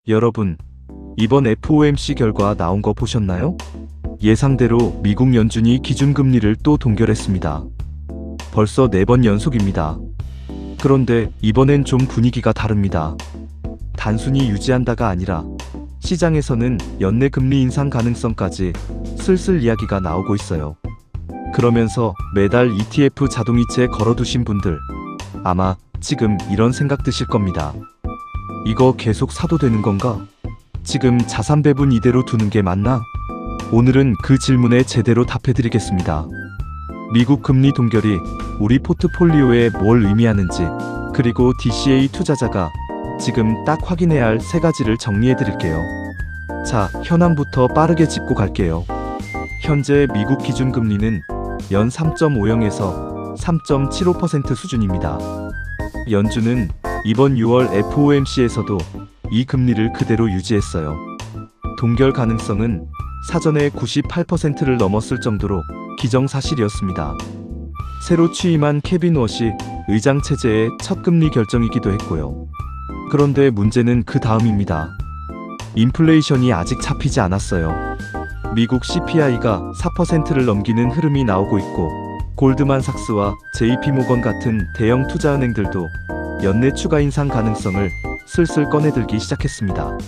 여러분, 이번 FOMC 결과 나온 거 보셨나요? 예상대로 미국 연준이 기준금리를 또 동결했습니다. 벌써 4번 연속입니다. 그런데 이번엔 좀 분위기가 다릅니다. 단순히 유지한다가 아니라 시장에서는 연내 금리 인상 가능성까지 슬슬 이야기가 나오고 있어요. 그러면서 매달 ETF 자동이체 걸어두신 분들 아마 지금 이런 생각 드실 겁니다. 이거 계속 사도 되는 건가? 지금 자산 배분 이대로 두는 게 맞나? 오늘은 그 질문에 제대로 답해드리겠습니다. 미국 금리 동결이 우리 포트폴리오에 뭘 의미하는지, 그리고 DCA 투자자가 지금 딱 확인해야 할 3가지를 정리해드릴게요. 자, 현황부터 빠르게 짚고 갈게요. 현재 미국 기준금리는 연 3.50에서 3.75% 수준입니다. 연준은 이번 6월 FOMC에서도 이 금리를 그대로 유지했어요. 동결 가능성은 사전에 98%를 넘었을 정도로 기정사실이었습니다. 새로 취임한 케빈 워시 의장 체제의 첫 금리 결정이기도 했고요. 그런데 문제는 그 다음입니다. 인플레이션이 아직 잡히지 않았어요. 미국 CPI가 4%를 넘기는 흐름이 나오고 있고, 골드만삭스와 JP모건 같은 대형 투자은행들도 연내 추가 인상 가능성을 슬슬 꺼내들기 시작했습니다.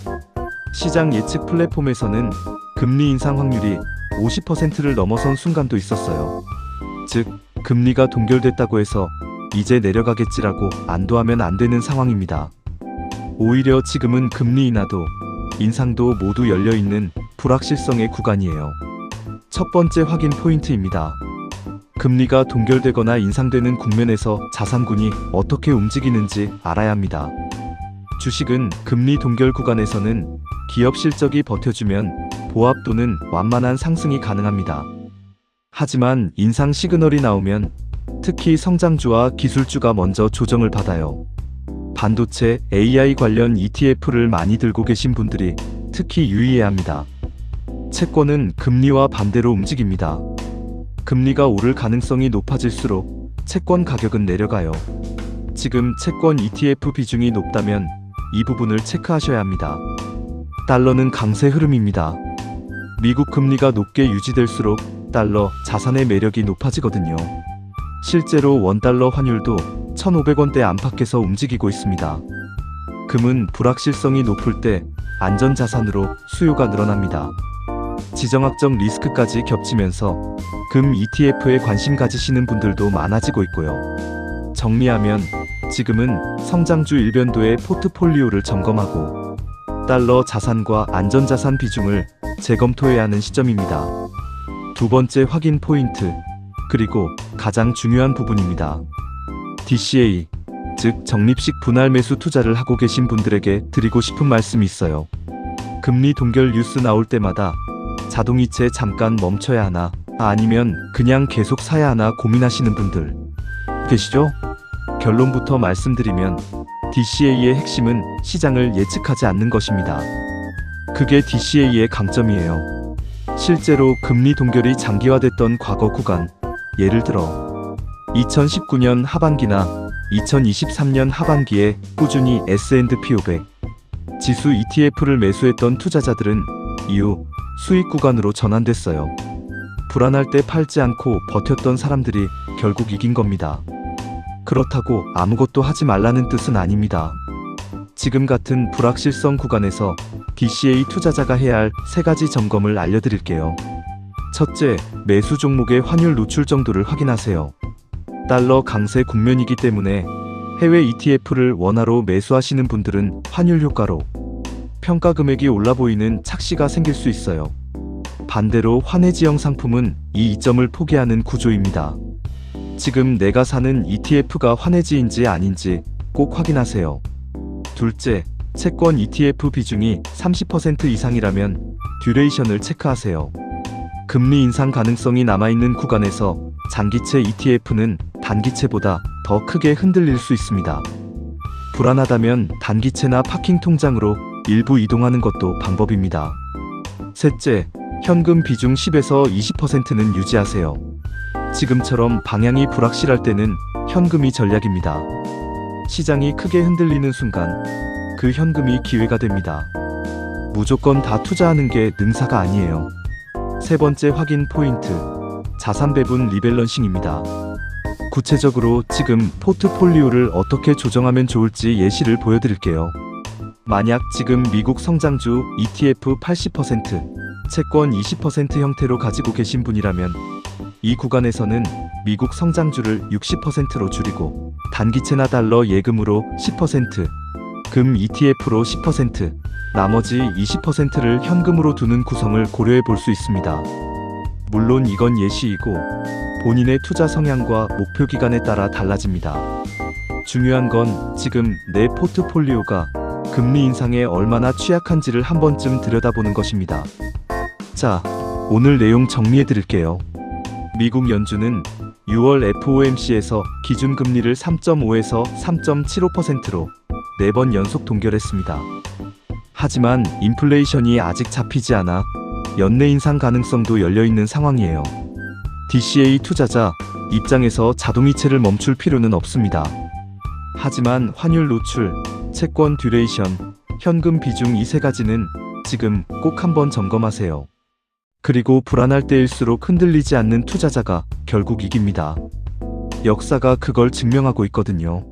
시장 예측 플랫폼에서는 금리 인상 확률이 50%를 넘어선 순간도 있었어요. 즉, 금리가 동결됐다고 해서 이제 내려가겠지라고 안도하면 안 되는 상황입니다. 오히려 지금은 금리 인하도 인상도 모두 열려있는 불확실성의 구간이에요. 첫 번째 확인 포인트입니다. 금리가 동결되거나 인상되는 국면에서 자산군이 어떻게 움직이는지 알아야 합니다. 주식은 금리 동결 구간에서는 기업 실적이 버텨주면 보합 또는 완만한 상승이 가능합니다. 하지만 인상 시그널이 나오면 특히 성장주와 기술주가 먼저 조정을 받아요. 반도체, AI 관련 ETF를 많이 들고 계신 분들이 특히 유의해야 합니다. 채권은 금리와 반대로 움직입니다. 금리가 오를 가능성이 높아질수록 채권 가격은 내려가요. 지금 채권 ETF 비중이 높다면 이 부분을 체크하셔야 합니다. 달러는 강세 흐름입니다. 미국 금리가 높게 유지될수록 달러 자산의 매력이 높아지거든요. 실제로 원달러 환율도 1,500원대 안팎에서 움직이고 있습니다. 금은 불확실성이 높을 때 안전자산으로 수요가 늘어납니다. 지정학적 리스크까지 겹치면서 금 ETF에 관심 가지시는 분들도 많아지고 있고요. 정리하면 지금은 성장주 일변도의 포트폴리오를 점검하고 달러 자산과 안전자산 비중을 재검토해야 하는 시점입니다. 두 번째 확인 포인트, 그리고 가장 중요한 부분입니다. DCA, 즉 적립식 분할 매수 투자를 하고 계신 분들에게 드리고 싶은 말씀이 있어요. 금리 동결 뉴스 나올 때마다 자동이체 잠깐 멈춰야 하나, 아니면 그냥 계속 사야 하나 고민하시는 분들 계시죠? 결론부터 말씀드리면 DCA의 핵심은 시장을 예측하지 않는 것입니다. 그게 DCA의 강점이에요. 실제로 금리 동결이 장기화됐던 과거 구간, 예를 들어 2019년 하반기나 2023년 하반기에 꾸준히 S&P 500 지수 ETF를 매수했던 투자자들은 이후 수익 구간으로 전환됐어요. 불안할 때 팔지 않고 버텼던 사람들이 결국 이긴 겁니다. 그렇다고 아무것도 하지 말라는 뜻은 아닙니다. 지금 같은 불확실성 구간에서 DCA 투자자가 해야 할 3가지 점검을 알려드릴게요. 첫째, 매수 종목의 환율 노출 정도를 확인하세요. 달러 강세 국면이기 때문에 해외 ETF를 원화로 매수하시는 분들은 환율 효과로 평가 금액이 올라 보이는 착시가 생길 수 있어요. 반대로 환해지형 상품은 이 이점을 포기하는 구조입니다. 지금 내가 사는 ETF가 환해지인지 아닌지 꼭 확인하세요. 둘째, 채권 ETF 비중이 30% 이상이라면 듀레이션을 체크하세요. 금리 인상 가능성이 남아있는 구간에서 장기채 ETF는 단기채보다 더 크게 흔들릴 수 있습니다. 불안하다면 단기채나 파킹 통장으로 일부 이동하는 것도 방법입니다. 셋째, 현금 비중 10에서 20%는 유지하세요. 지금처럼 방향이 불확실할 때는 현금이 전략입니다. 시장이 크게 흔들리는 순간 그 현금이 기회가 됩니다. 무조건 다 투자하는 게 능사가 아니에요. 세 번째 확인 포인트, 자산 배분 리밸런싱입니다. 구체적으로 지금 포트폴리오를 어떻게 조정하면 좋을지 예시를 보여드릴게요. 만약 지금 미국 성장주 ETF 80%, 채권 20% 형태로 가지고 계신 분이라면 이 구간에서는 미국 성장주를 60%로 줄이고 단기채나 달러 예금으로 10%, 금 ETF로 10%, 나머지 20%를 현금으로 두는 구성을 고려해 볼 수 있습니다. 물론 이건 예시이고 본인의 투자 성향과 목표 기간에 따라 달라집니다. 중요한 건 지금 내 포트폴리오가 금리 인상에 얼마나 취약한지를 한 번쯤 들여다보는 것입니다. 자, 오늘 내용 정리해 드릴게요. 미국 연준은 6월 FOMC에서 기준금리를 3.5에서 3.75%로 4번 연속 동결했습니다. 하지만 인플레이션이 아직 잡히지 않아 연내 인상 가능성도 열려있는 상황이에요. DCA 투자자 입장에서 자동이체를 멈출 필요는 없습니다. 하지만 환율 노출, 채권 듀레이션, 현금 비중 이 세 가지는 지금 꼭 한번 점검하세요. 그리고 불안할 때일수록 흔들리지 않는 투자자가 결국 이깁니다. 역사가 그걸 증명하고 있거든요.